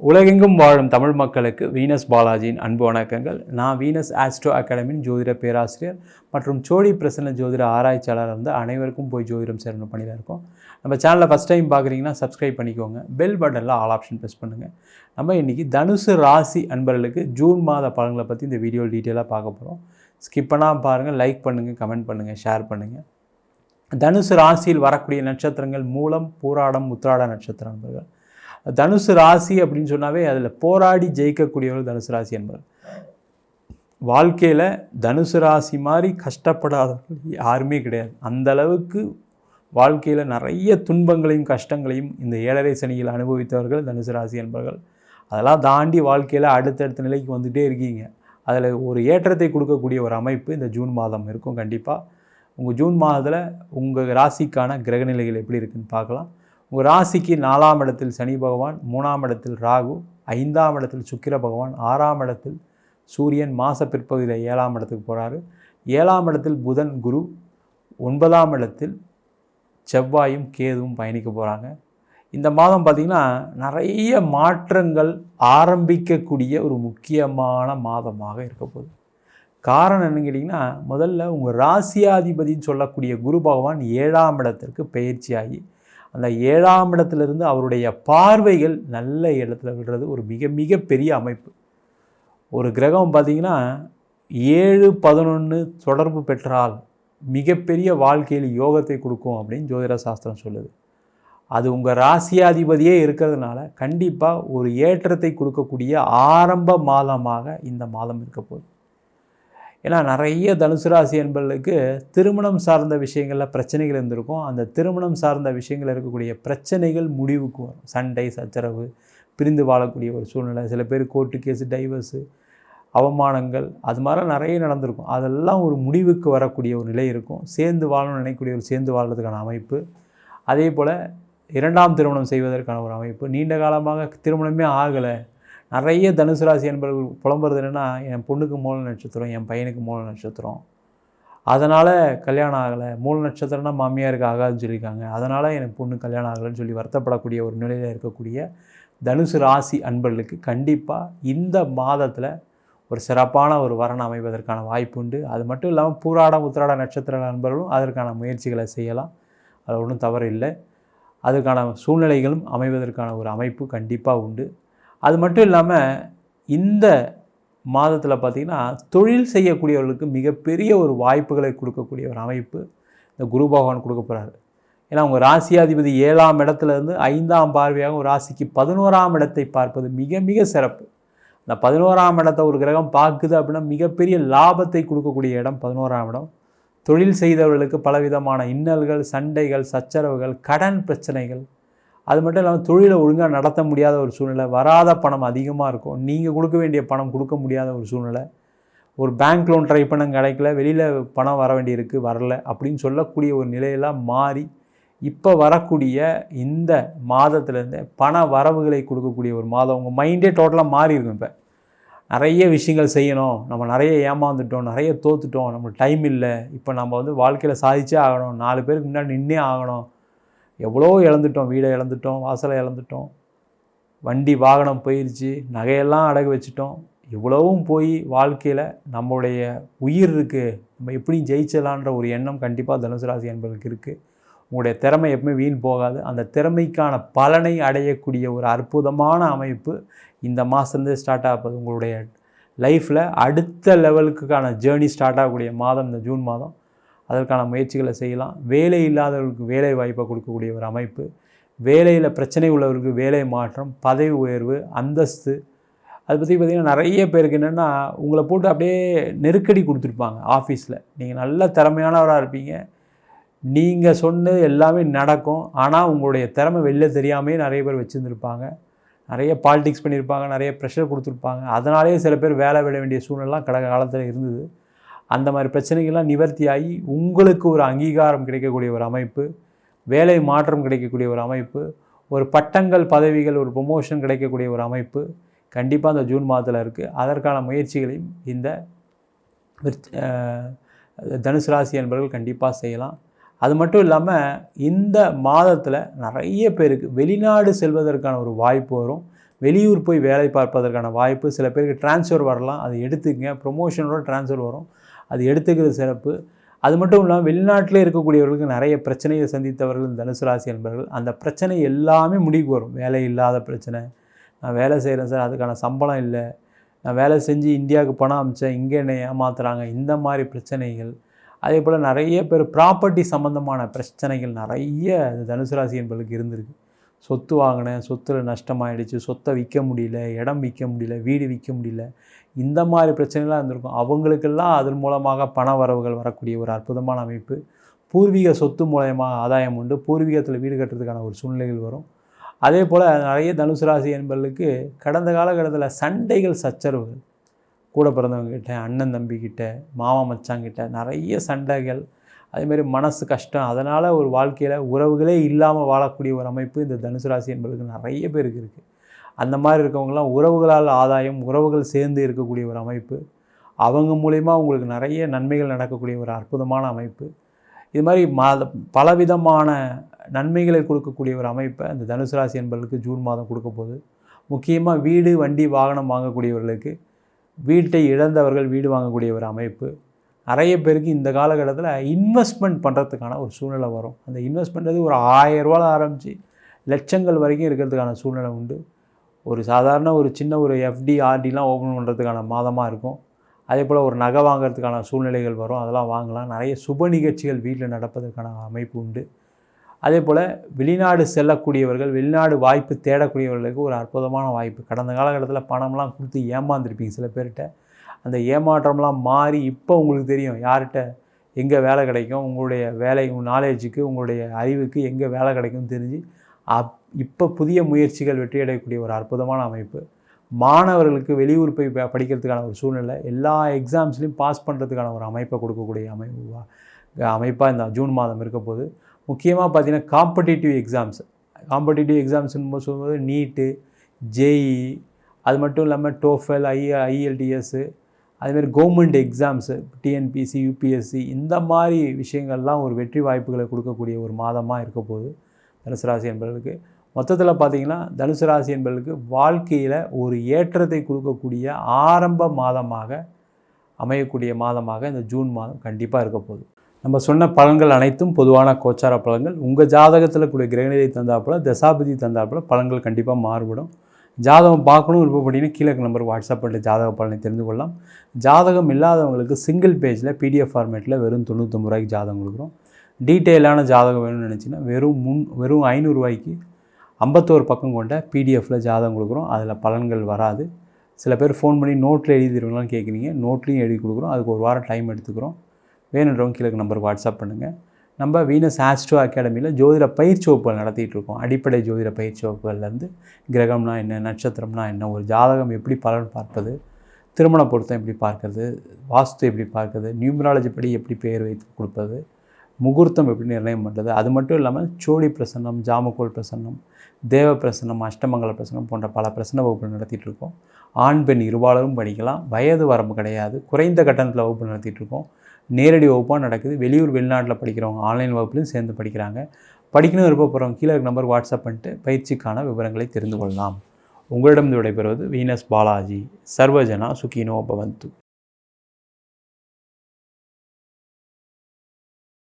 உலகெங்கும் வாழும் தமிழ் மக்களுக்கு வீனஸ் பாலாஜியின் அன்பு வணக்கங்கள். நான் வீனஸ் ஆஸ்ட்ரோ அகாடமியின் ஜோதிட பேராசிரியர் மற்றும் சோழி பிரசன்ன ஜோதிட ஆராய்ச்சியாளர் அனைவருக்கும் போய் ஜோதிடம் சேரணும் பண்ணியில் இருக்கோம். நம்ம சேனலை ஃபஸ்ட் டைம் பார்க்குறீங்கன்னா சப்ஸ்கிரைப் பண்ணிக்கோங்க. பெல் பட்டனில் ஆல் ஆப்ஷன் ப்ரெஸ் பண்ணுங்கள். நம்ம இன்றைக்கி தனுசு ராசி அன்பர்களுக்கு ஜூன் மாத பலன்களை பற்றி இந்த வீடியோ டீட்டெயிலாக பார்க்க போகிறோம். ஸ்கிப் பண்ணாமல் பாருங்கள், லைக் பண்ணுங்கள், கமெண்ட் பண்ணுங்கள், ஷேர் பண்ணுங்கள். தனுசு ராசியில் வரக்கூடிய நட்சத்திரங்கள் மூலம், பூராடம், உத்திராட நட்சத்திர நண்பர்கள். தனுசு ராசி அப்படின்னு சொன்னாவே அதில் போராடி ஜெயிக்கக்கூடியவர்கள் தனுசு ராசி என்பவர். வாழ்க்கையில் தனுசு ராசி மாதிரி கஷ்டப்படாதவர்கள் யாருமே கிடையாது. அந்த அளவுக்கு வாழ்க்கையில் நிறைய துன்பங்களையும் கஷ்டங்களையும் இந்த 7.5 சனியில் அனுபவித்தவர்கள் தனுசு ராசி என்பவர்கள். அதெல்லாம் தாண்டி வாழ்க்கையில் அடுத்தடுத்த நிலைக்கு வந்துகிட்டே இருக்கீங்க. அதில் ஒரு ஏற்றத்தை கொடுக்கக்கூடிய ஒரு அமைப்பு இந்த ஜூன் மாதம் இருக்கும். கண்டிப்பாக உங்கள் ஜூன் மாதத்தில் உங்கள் ராசிக்கான கிரகநிலைகள் எப்படி இருக்குதுன்னு பார்க்கலாம். உங்கள் ராசிக்கு 4ஆம் இடத்தில் சனி பகவான், 3ஆம் இடத்தில் ராகு, 5ஆம் இடத்தில் சுக்கிர பகவான், 6ஆம் இடத்தில் சூரியன், மாத பிற்பகுதியில் 7ஆம் இடத்துக்கு போகிறாரு. 7ஆம் இடத்தில் புதன், குரு, 9ஆம் இடத்தில் செவ்வாயும் கேதுவும் பயணிக்க போகிறாங்க. இந்த மாதம் பார்த்திங்கன்னா நிறைய மாற்றங்கள் ஆரம்பிக்கக்கூடிய ஒரு முக்கியமான மாதமாக இருக்க போகுது. காரணம் என்னன்னு கேட்டிங்கன்னா, முதல்ல உங்கள் ராசியாதிபதின்னு சொல்லக்கூடிய குரு பகவான் 7ஆம் இடத்திற்கு பயிற்சியாகி அந்த 7ஆம் இடத்துலேருந்து அவருடைய பார்வைகள் நல்ல இடத்துல விடுறது ஒரு மிக பெரிய அமைப்பு. ஒரு கிரகம் பார்த்திங்கன்னா 7-11 தொடர்பு பெற்றால் மிகப்பெரிய வாழ்க்கையில் யோகத்தை கொடுக்கும் அப்படின்னு ஜோதிட சாஸ்திரம் சொல்லுது. அது உங்கள் ராசியாதிபதியே இருக்கிறதுனால கண்டிப்பாக ஒரு ஏற்றத்தை கொடுக்கக்கூடிய ஆரம்ப மாதமாக இந்த மாதம் இருக்க போகுது. ஏன்னா நிறைய தனுசு ராசி என்பவர்களுக்கு திருமணம் சார்ந்த விஷயங்களில் பிரச்சனைகள் இருந்திருக்கும். அந்த திருமணம் சார்ந்த விஷயங்கள் இருக்கக்கூடிய பிரச்சனைகள் முடிவுக்கு வரும். சண்டை, சச்சரவு, பிரிந்து வாழக்கூடிய ஒரு சூழ்நிலை, சில பேர் கோர்ட்டு கேஸு, டைவர்ஸு, அவமானங்கள், அது மாதிரி நிறைய நடந்திருக்கும். அதெல்லாம் ஒரு முடிவுக்கு வரக்கூடிய ஒரு நிலை இருக்கும். சேர்ந்து வாழணும்னு நினைக்கக்கூடிய ஒரு சேர்ந்து வாழ்கிறதுக்கான அமைப்பு. அதே போல் 2ஆம் திருமணம் செய்வதற்கான ஒரு அமைப்பு. நீண்ட காலமாக திருமணமே ஆகலை. நிறைய தனுசு ராசி என்பவர்கள் புலம்புறது என்னென்னா, என் பொண்ணுக்கு மூல நட்சத்திரம், என் பையனுக்கு மூல நட்சத்திரம், அதனால் கல்யாணம் ஆகலை. மூல நட்சத்திரம்னா மாமியாருக்கு ஆகாதுன்னு சொல்லியிருக்காங்க, அதனால் எனக்கு பொண்ணு கல்யாணம் ஆகலைன்னு சொல்லி வருத்தப்படக்கூடிய ஒரு நிலையில் இருக்கக்கூடிய தனுசு ராசி அன்பர்களுக்கு கண்டிப்பாக இந்த மாதத்தில் ஒரு சிறப்பான ஒரு வரன் அமைவதற்கான வாய்ப்பு உண்டு. அது மட்டும் இல்லாமல் பூராடம், உத்திராட நட்சத்திர நண்பர்களும் அதற்கான முயற்சிகளை செய்யலாம். அது ஒன்றும் தவறு இல்லை. அதுக்கான சூழ்நிலைகளும் அமைவதற்கான ஒரு அமைப்பு கண்டிப்பாக உண்டு. அது மட்டும் இல்லாமல் இந்த மாதத்தில் பார்த்திங்கன்னா தொழில் செய்யக்கூடியவர்களுக்கு மிகப்பெரிய ஒரு வாய்ப்புகளை கொடுக்கக்கூடிய ஒரு அமைப்பு இந்த குரு பகவான் கொடுக்க போகிறாரு. ஏன்னா உங்கள் ராசியாதிபதி 7ஆம் இடத்துலேருந்து 5ஆம் பார்வையாக ஒரு ராசிக்கு 11ஆம் இடத்தை பார்ப்பது மிக சிறப்பு. இந்த 11ஆம் இடத்தை ஒரு கிரகம் பார்க்குது அப்படின்னா மிகப்பெரிய லாபத்தை கொடுக்கக்கூடிய இடம் 11ஆம் இடம். தொழில் செய்தவர்களுக்கு பலவிதமான இன்னல்கள், சண்டைகள், சச்சரவுகள், கடன் பிரச்சனைகள், அது மட்டும் இல்லாமல் தொழிலை ஒழுங்காக நடத்த முடியாத ஒரு சூழ்நிலை, வராத பணம் அதிகமாக இருக்கும், நீங்கள் கொடுக்க வேண்டிய பணம் கொடுக்க முடியாத ஒரு சூழ்நிலை, ஒரு பேங்க் லோன் ட்ரை பண்ண கிடைக்கல, வெளியில் பணம் வர வேண்டியிருக்கு, வரல அப்படின்னு சொல்லக்கூடிய ஒரு நிலையெல்லாம் மாறி இப்போ வரக்கூடிய இந்த மாதத்துலேருந்து பண வரவுகளை கொடுக்கக்கூடிய ஒரு மாதம். உங்கள் மைண்டே டோட்டலாக மாறி இருக்கும். இப்போ நிறைய விஷயங்கள் செய்யணும், நம்ம நிறைய ஏமாந்துட்டோம், நிறைய தோற்றுட்டோம், நம்மளுக்கு டைம் இல்லை, இப்போ நம்ம வாழ்க்கையில் சாதிச்சே ஆகணும், 4 பேருக்கு முன்னாடி நின்னே ஆகணும், எவ்வளோ இழந்துட்டோம், வீடை இழந்துட்டோம், வாசலை இழந்துட்டோம், வண்டி வாகனம் போயிடுச்சு, நகையெல்லாம் அடகு வச்சுட்டோம், இவ்வளவும் போய் வாழ்க்கையில் நம்மளுடைய உயிர் இருக்குது, நம்ம எப்படி ஜெயிச்சலான்ற ஒரு எண்ணம் கண்டிப்பாக தனுசு ராசி என்பதற்கு இருக்குது. உங்களுடைய திறமை எப்பவுமே வீண் போகாது. அந்த திறமைக்கான பலனை அடையக்கூடிய ஒரு அற்புதமான அமைப்பு இந்த மாதத்துலேருந்து ஸ்டார்ட் ஆகுது. உங்களுடைய லைஃப்பில் அடுத்த லெவலுக்கான ஜேர்னி ஸ்டார்ட் ஆகக்கூடிய மாதம் இந்த ஜூன் மாதம். அதற்கான முயற்சிகளை செய்யலாம். வேலை இல்லாதவர்களுக்கு வேலை வாய்ப்பை கொடுக்கக்கூடிய ஒரு அமைப்பு, வேலையில் பிரச்சனை உள்ளவர்களுக்கு வேலை மாற்றம், பதவி உயர்வு, அந்தஸ்து. அதை பற்றி பார்த்திங்கன்னா நிறைய பேருக்கு என்னென்னா உங்களை போட்டு அப்படியே நெருக்கடி கொடுத்துருப்பாங்க ஆஃபீஸில். நீங்கள் நல்ல திறமையானவராக இருப்பீங்க, நீங்கள் சொன்னது எல்லாமே நடக்கும், ஆனால் உங்களுடைய திறமை வெளில தெரியாமே நிறைய பேர் வச்சுருந்துருப்பாங்க, நிறைய பாலிடிக்ஸ் பண்ணியிருப்பாங்க, நிறைய ப்ரெஷர் கொடுத்துருப்பாங்க. அதனாலேயே சில பேர் வேலை விட வேண்டிய சூழ்நிலாம் கடந்த காலத்தில் இருந்தது. அந்த மாதிரி பிரச்சனைகள்லாம் நிவர்த்தியாகி உங்களுக்கு ஒரு அங்கீகாரம் கிடைக்கக்கூடிய ஒரு அமைப்பு, வேலை மாற்றம் கிடைக்கக்கூடிய ஒரு அமைப்பு, ஒரு பட்டங்கள், பதவிகள், ஒரு ப்ரொமோஷன் கிடைக்கக்கூடிய ஒரு அமைப்பு கண்டிப்பாக அந்த ஜூன் மாதத்தில் இருக்குது. அதற்கான முயற்சிகளையும் இந்த தனுசு ராசி என்பவர்கள் கண்டிப்பாக செய்யலாம். அது மட்டும் இல்லாமல் இந்த மாதத்தில் நிறைய பேருக்கு வெளிநாடு செல்வதற்கான ஒரு வாய்ப்பு வரும். வெளியூர் போய் வேலை பார்ப்பதற்கான வாய்ப்பு, சில பேருக்கு ட்ரான்ஸ்ஃபர் வரலாம், அதை எடுத்துக்கங்க. ப்ரொமோஷனோட ட்ரான்ஸ்ஃபர் வரும், அது எடுத்துக்கிறது சிறப்பு. அது மட்டும் இல்லாமல் வெளிநாட்டிலே இருக்கக்கூடியவர்களுக்கு நிறைய பிரச்சனையை சந்தித்தவர்கள் தனுசு ராசி என்பவர்கள். அந்த பிரச்சனை எல்லாமே முடிவுக்கு வரும். வேலை இல்லாத பிரச்சனை, நான் வேலை செய்கிறேன் சார், அதுக்கான சம்பளம் இல்லை, நான் வேலை செஞ்சு இந்தியாவுக்கு பணம் அனுப்பிச்சேன், இங்கே என்னை ஏமாத்துறாங்க, இந்த மாதிரி பிரச்சனைகள். அதே போல் நிறைய பேர் ப்ராப்பர்ட்டி சம்மந்தமான பிரச்சனைகள் நிறைய தனுசு ராசி என்பவர்களுக்கு இருந்திருக்கு. சொத்து வாங்கினேன், சொத்தில் நஷ்டமாயிடுச்சு, சொத்தை விற்க முடியல, இடம் விற்க முடியல, வீடு விற்க முடியல, இந்த மாதிரி பிரச்சனைலாம் இருந்திருக்கும். அவங்களுக்கெல்லாம் அதன் மூலமாக பண வரவுகள் வரக்கூடிய ஒரு அற்புதமான அமைப்பு. பூர்வீக சொத்து மூலயமாக ஆதாயம் உண்டு, பூர்வீகத்தில் வீடு கட்டுறதுக்கான ஒரு சூழ்நிலைகள் வரும். அதே போல் நிறைய தனுசு ராசி என்பவர்களுக்கு கடந்த காலகட்டத்தில் சண்டைகள், சச்சரவுகள், கூட பிறந்தவங்ககிட்ட, அண்ணன் தம்பிக்கிட்ட, மாமா மச்சாங்கிட்ட நிறைய சண்டைகள், அதேமாதிரி மனசு கஷ்டம், அதனால் ஒரு வாழ்க்கையில் உறவுகளே இல்லாமல் வாழக்கூடிய ஒரு அமைப்பு இந்த தனுசு ராசி என்பதுக்கு நிறைய பேருக்கு இருக்குது. அந்த மாதிரி இருக்கவங்களாம் உறவுகளால் ஆதாயம், உறவுகள் சேர்ந்து இருக்கக்கூடிய ஒரு அமைப்பு, அவங்க மூலயமா உங்களுக்கு நிறைய நன்மைகள் நடக்கக்கூடிய ஒரு அற்புதமான அமைப்பு. இது மாதிரி பலவிதமான நன்மைகளை கொடுக்கக்கூடிய ஒரு அமைப்பை இந்த தனுசு ராசி என்பவர்களுக்கு ஜூன் மாதம் கொடுக்க போகுது. முக்கியமாக வீடு, வண்டி, வாகனம் வாங்கக்கூடியவர்களுக்கு, வீட்டை இழந்தவர்கள் வீடு வாங்கக்கூடிய ஒரு அமைப்பு. நிறைய பேருக்கு இந்த காலகட்டத்தில் இன்வெஸ்ட்மெண்ட் பண்ணுறதுக்கான ஒரு சூழ்நிலை வரும். அந்த இன்வெஸ்ட்மெண்ட் ஒரு 1000 ரூபாயில் ஆரம்பித்து லட்சங்கள் வரைக்கும் இருக்கிறதுக்கான சூழ்நிலை உண்டு. ஒரு சாதாரண ஒரு சின்ன ஒரு எஃப்டி, ஆர்டிலாம் ஓப்பன் பண்ணுறதுக்கான மாதமாக இருக்கும். அதே போல் ஒரு நகை வாங்கிறதுக்கான சூழ்நிலைகள் வரும், அதெல்லாம் வாங்கலாம். நிறைய சுப நிகழ்ச்சிகள் வீட்டில் நடப்பதற்கான அமைப்பு உண்டு. அதே போல் வெளிநாடு செல்லக்கூடியவர்கள், வெளிநாடு வாய்ப்பு தேடக்கூடியவர்களுக்கு ஒரு அற்புதமான வாய்ப்பு. கடந்த காலகட்டத்தில் பணம்லாம் கொடுத்து ஏமாந்துருப்பீங்க சில பேர்கிட்ட. அந்த ஏமாற்றம்லாம் மாறி இப்போ உங்களுக்கு தெரியும் யார்கிட்ட எங்கே வேலை கிடைக்கும், உங்களுடைய வேலை, நாலேஜுக்கு, உங்களுடைய அறிவுக்கு எங்கே வேலை கிடைக்கும்னு தெரிஞ்சு இப்போ புதிய முயற்சிகள் வெற்றியடையக்கூடிய ஒரு அற்புதமான அமைப்பு. மாணவர்களுக்கு வெளியூர் போய் படிக்கிறதுக்கான ஒரு சூழ்நிலை, எல்லா எக்ஸாம்ஸ்லையும் பாஸ் பண்ணுறதுக்கான ஒரு அமைப்பை கொடுக்கக்கூடிய அமைப்பாக இந்த ஜூன் மாதம் இருக்க போது. முக்கியமாக பார்த்திங்கன்னா காம்படிட்டிவ் எக்ஸாம்ஸ்னு சொல்லும்போது நீட்டு, ஜேஇ, அது மட்டும் இல்லாமல் டோஃபெல், ஐஎல்டிஎஸ், அதுமாரி கவர்மெண்ட் எக்ஸாம்ஸு, டிஎன்பிசி, யூபிஎஸ்சி, இந்த மாதிரி விஷயங்கள்லாம் ஒரு வெற்றி வாய்ப்புகளை கொடுக்கக்கூடிய ஒரு மாதமாக இருக்க போகுது தனுசு ராசி என்பவர்களுக்கு. மொத்தத்தில் பார்த்திங்கன்னா தனுசு ராசி என்பவர்களுக்கு வாழ்க்கையில் ஒரு ஏற்றத்தை கொடுக்கக்கூடிய ஆரம்ப மாதமாக அமையக்கூடிய மாதமாக இந்த ஜூன் மாதம் கண்டிப்பாக இருக்க போகுது. நம்ம சொன்ன பலன்கள் அனைத்தும் பொதுவான கோச்சார பலன்கள். உங்கள் ஜாதகத்தில் கூடிய கிரகநிலை தந்தாப்புல, தசாபதி தந்தாப்புல பலன்கள் கண்டிப்பாக மாறுபடும். ஜாதகம் பார்க்கணும் விருப்பப்பட்டீங்கன்னா கீழே நம்பர் வாட்ஸ்அப் பண்ணி ஜாதக பலனை தெரிந்து கொள்ளலாம். ஜாதகம் இல்லாதவங்களுக்கு சிங்கிள் பேஜில் PDF ஃபார்மேட்டில் வெறும் 99 ரூபாய்க்கு ஜாதகம் கொடுக்குறோம். டீட்டெயிலான ஜாதகம் வேணும்னு நினச்சிங்கன்னா வெறும் 500 ரூபாய்க்கு 51 பக்கம் கொண்ட PDFில் ஜாதகம் கொடுக்குறோம். அதில் பலன்கள் வராது. சில பேர் ஃபோன் பண்ணி நோட்டில் எழுதிடுவீங்களான்னு கேட்குறீங்க. நோட்லேயும் எழுதி கொடுக்குறோம். அதுக்கு ஒரு வாரம் டைம் எடுத்துக்கிறோம். வேணுன்றவங்க கீழே நம்பருக்கு வாட்ஸ்அப் பண்ணுங்கள். நம்ம வீனஸ் ஆஸ்ட்ரோ அகாடமியில் ஜோதிட பயிற்சி வகுப்புகள் நடத்திட்டு இருக்கோம். அடிப்படை ஜோதிட பயிற்சி வகுப்புகள்லேருந்து கிரகம்னா என்ன, நட்சத்திரம்னா என்ன, ஒரு ஜாதகம் எப்படி பலன் பார்ப்பது, திருமண பொருத்தம் எப்படி பார்க்கறது, வாஸ்து எப்படி பார்க்கறது, நியூமராலஜி படி எப்படி பெயர் வைத்து கொடுப்பது, முகூர்த்தம் எப்படி நிர்ணயம் பண்ணுறது, அது மட்டும் இல்லாமல் சோடி பிரசன்னம், ஜாமக்கோல் பிரசன்னம், தேவ பிரசன்னம், அஷ்டமங்கல பிரசன்னம் போன்ற பல பிரசன்ன வகுப்புகள் நடத்திட்டு இருக்கோம். ஆண் பெண் இருபாலரும் படிக்கலாம். வயது வரம்பு கிடையாது. குறைந்த கட்டணத்தில் வகுப்பு நடத்திட்டு இருக்கோம். நேரடி வகுப்பாக நடக்குது. வெளியூர், வெளிநாட்டில் படிக்கிறவங்க ஆன்லைன் வகுப்புலையும் சேர்ந்து படிக்கிறாங்க. படிக்கணும் விருப்பப்படுறவங்க கீழே நம்பர் வாட்ஸ்அப் பண்ணிட்டு பயிற்சிக்கான விவரங்களை தெரிந்து கொள்ளலாம். உங்களிடம் விடைபெறுவது வீனஸ் பாலாஜி. சர்வஜனா சுகினோ பவந்து.